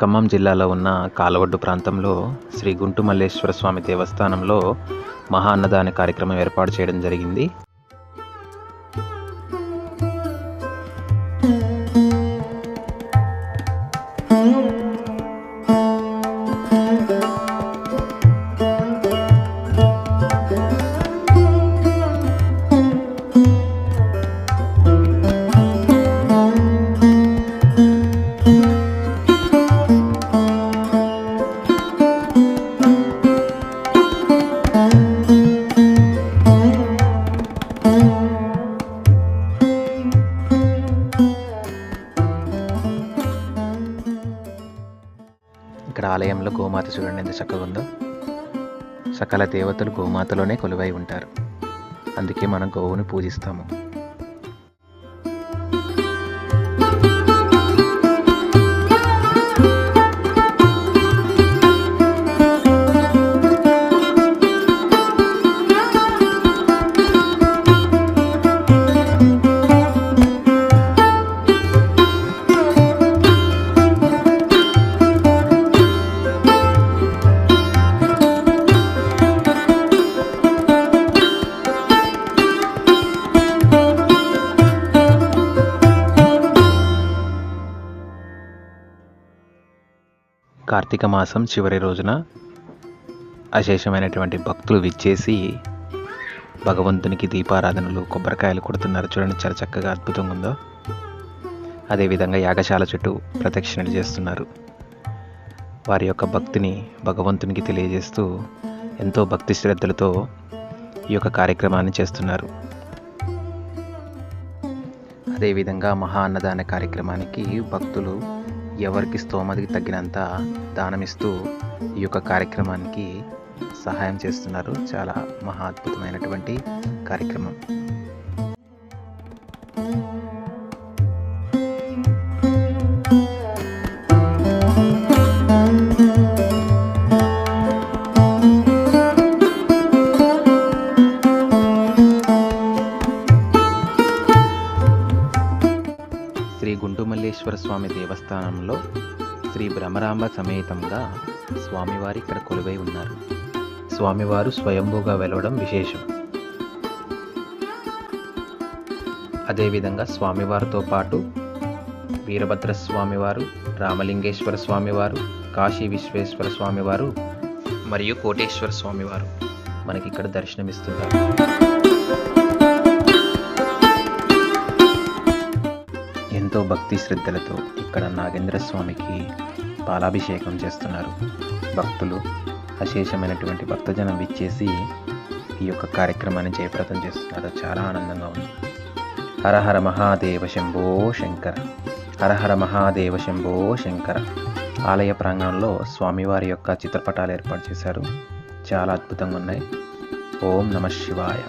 ఖమ్మం జిల్లాలో ఉన్న కాలవడ్డు ప్రాంతంలో శ్రీ గుంటు మల్లేశ్వర స్వామి దేవస్థానంలో మహా అన్నదాన కార్యక్రమం ఏర్పాటు చేయడం జరిగింది. ఇక్కడ ఆలయంలో గోమాత చూడండి ఎంత చక్కగా ఉందో. సకల దేవతలు గోమాతలోనే కొలువై ఉంటారు, అందుకే మనం గోవుని పూజిస్తాము. కార్తీక మాసం చివరి రోజున అశేషమైనటువంటి భక్తులు విచ్చేసి భగవంతునికి దీపారాధనలు, కొబ్బరికాయలు కొడుతున్నారు. చూడండి చాలా చక్కగా అద్భుతంగా ఉందో. అదేవిధంగా యాగశాల చుట్టూ ప్రదక్షిణలు చేస్తున్నారు. వారి యొక్క భక్తిని భగవంతునికి తెలియజేస్తూ ఎంతో భక్తి శ్రద్ధలతో ఈ యొక్క కార్యక్రమాన్ని చేస్తున్నారు. అదేవిధంగా మహా అన్నదాన కార్యక్రమానికి భక్తులు ఎవరికి స్తోమతికి తగ్గినంత దానమిస్తూ ఈ యొక్క కార్యక్రమానికి సహాయం చేస్తున్నారు. చాలా మహా అద్భుతమైనటువంటి కార్యక్రమం. శ్రీ గుంటు మల్లేశ్వర స్వామి దేవస్థానంలో శ్రీ భ్రమరాంబ సమేతంగా స్వామివారి ఇక్కడ కొలువై ఉన్నారు. స్వామివారు స్వయంభూగా వెలవడం విశేషం. అదేవిధంగా స్వామివారితో పాటు వీరభద్ర స్వామివారు, రామలింగేశ్వర స్వామివారు, కాశీ విశ్వేశ్వర స్వామివారు మరియు కోటేశ్వర స్వామివారు మనకి ఇక్కడ దర్శనమిస్తున్నారు. ఎంతో భక్తి శ్రద్ధలతో ఇక్కడ నాగేంద్ర స్వామికి పాలాభిషేకం చేస్తున్నారు. భక్తులు అశేషమైనటువంటి భక్తజనం విచ్చేసి ఈ యొక్క కార్యక్రమాన్ని జయప్రదం చేస్తున్నారు. చాలా ఆనందంగా ఉంది. హర హర మహాదేవ శంభో శంకర, హర హర మహాదేవ శంభో శంకర. ఆలయ ప్రాంగణంలో స్వామివారి యొక్క చిత్రపటాలు ఏర్పాటు చేశారు. చాలా అద్భుతంగా ఉన్నాయి. ఓం నమః శివాయ.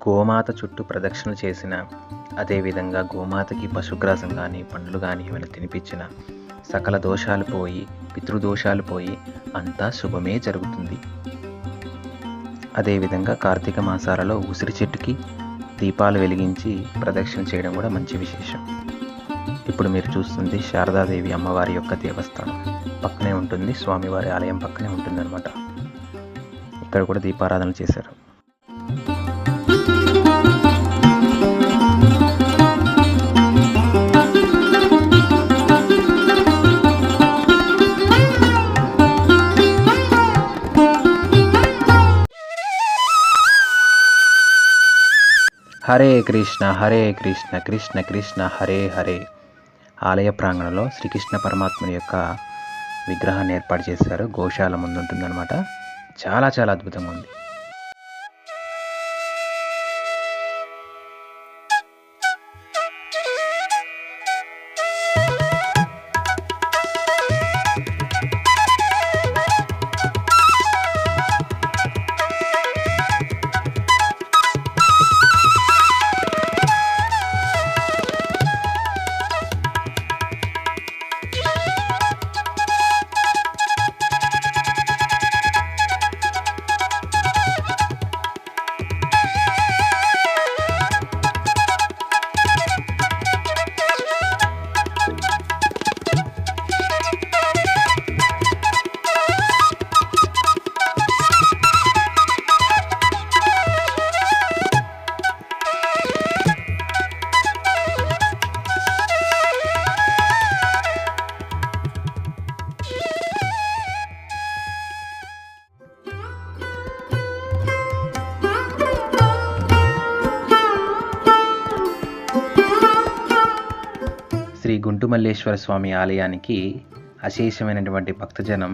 గోమాత చుట్టూ ప్రదక్షిణలు చేసిన, అదేవిధంగా గోమాతకి పశుగ్రాసం కానీ పండ్లు కానీ ఏమైనా తినిపించిన సకల దోషాలు పోయి, పితృదోషాలు పోయి అంతా శుభమే జరుగుతుంది. అదేవిధంగా కార్తీక మాసాలలో ఉసిరి చెట్టుకి దీపాలు వెలిగించి ప్రదక్షిణ చేయడం కూడా మంచి విశేషం. ఇప్పుడు మీరు చూస్తుంది శారదాదేవి అమ్మవారి యొక్క దేవస్థానం పక్కనే ఉంటుంది. స్వామివారి ఆలయం పక్కనే ఉంటుంది అన్నమాట. ఇక్కడ కూడా దీపారాధన చేశారు. హరే కృష్ణ కృష్ణ కృష్ణ హరే హరే. ఆలయ ప్రాంగణంలో శ్రీకృష్ణ పరమాత్ముని యొక్క విగ్రహాన్ని ఏర్పాటు చేశారు. గోశాల ముందు ఉంటుందన్నమాట. చాలా చాలా అద్భుతంగా ఉంది. శ్రీ గుంటుమల్లేశ్వర స్వామి ఆలయానికి అశేషమైనటువంటి భక్తజనం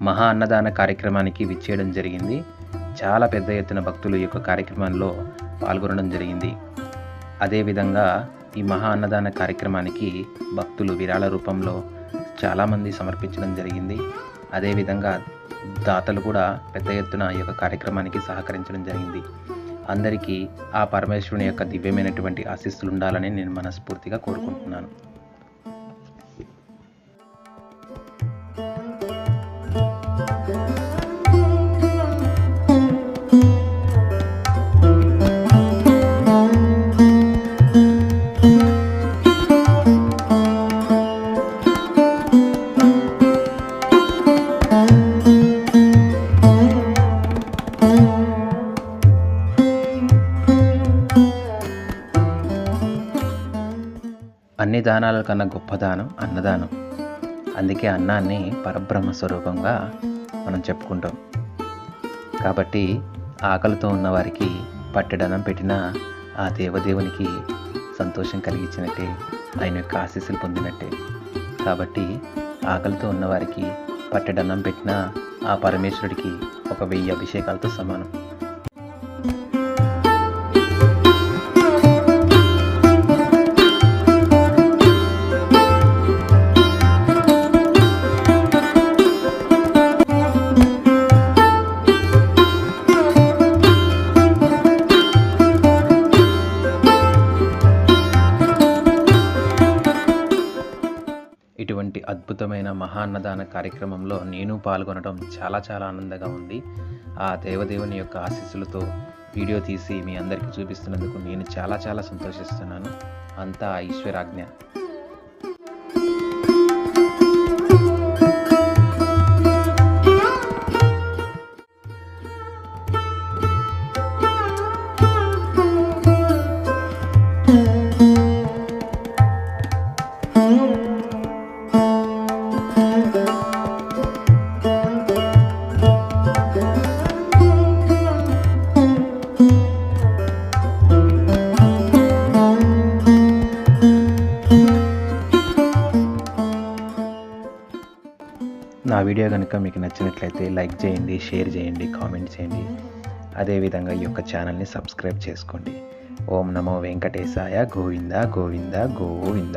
మహా అన్నదాన కార్యక్రమానికి విచ్చేయడం జరిగింది. చాలా పెద్ద ఎత్తున భక్తులు ఈ యొక్క కార్యక్రమంలో పాల్గొనడం జరిగింది. అదేవిధంగా ఈ మహా అన్నదాన కార్యక్రమానికి భక్తులు విరాళ రూపంలో చాలామంది సమర్పించడం జరిగింది. అదేవిధంగా దాతలు కూడా పెద్ద ఎత్తున ఈ యొక్క కార్యక్రమానికి సహకరించడం జరిగింది. అందరికీ ఆ పరమేశ్వరుని యొక్క దివ్యమైనటువంటి ఆశీస్సులు ఉండాలని నేను మనస్ఫూర్తిగా కోరుకుంటున్నాను. అన్ని దానాల కన్నా గొప్ప దానం అన్నదానం. అందుకే అన్నాన్ని పరబ్రహ్మ స్వరూపంగా మనం చెప్పుకుంటాం. కాబట్టి ఆకలితో ఉన్నవారికి పట్టెడన్నం పెట్టినా ఆ దేవదేవునికి సంతోషం కలిగించినట్టే, ఆయన యొక్క ఆశీస్సులు పొందినట్టే. కాబట్టి ఆకలితో ఉన్నవారికి పట్టెడన్నం పెట్టినా ఆ పరమేశ్వరుడికి 1000 అభిషేకాలతో సమానం. ఇటువంటి అద్భుతమైన మహాన్నదాన కార్యక్రమంలో నేను పాల్గొనడం చాలా చాలా ఆనందంగా ఉంది. ఆ దేవదేవుని యొక్క ఆశీస్సులతో వీడియో తీసి మీ అందరికీ చూపిస్తున్నందుకు నేను చాలా చాలా సంతోషిస్తున్నాను. అంతా ఈశ్వరాజ్ఞ. నా వీడియో కనుక మీకు నచ్చినట్లయితే లైక్ చేయండి, షేర్ చేయండి, కామెంట్ చేయండి. అదేవిధంగా ఈ యొక్క ఛానల్ని సబ్స్క్రైబ్ చేసుకోండి. ఓం నమో వెంకటేశాయ. గోవింద గోవింద గోవింద.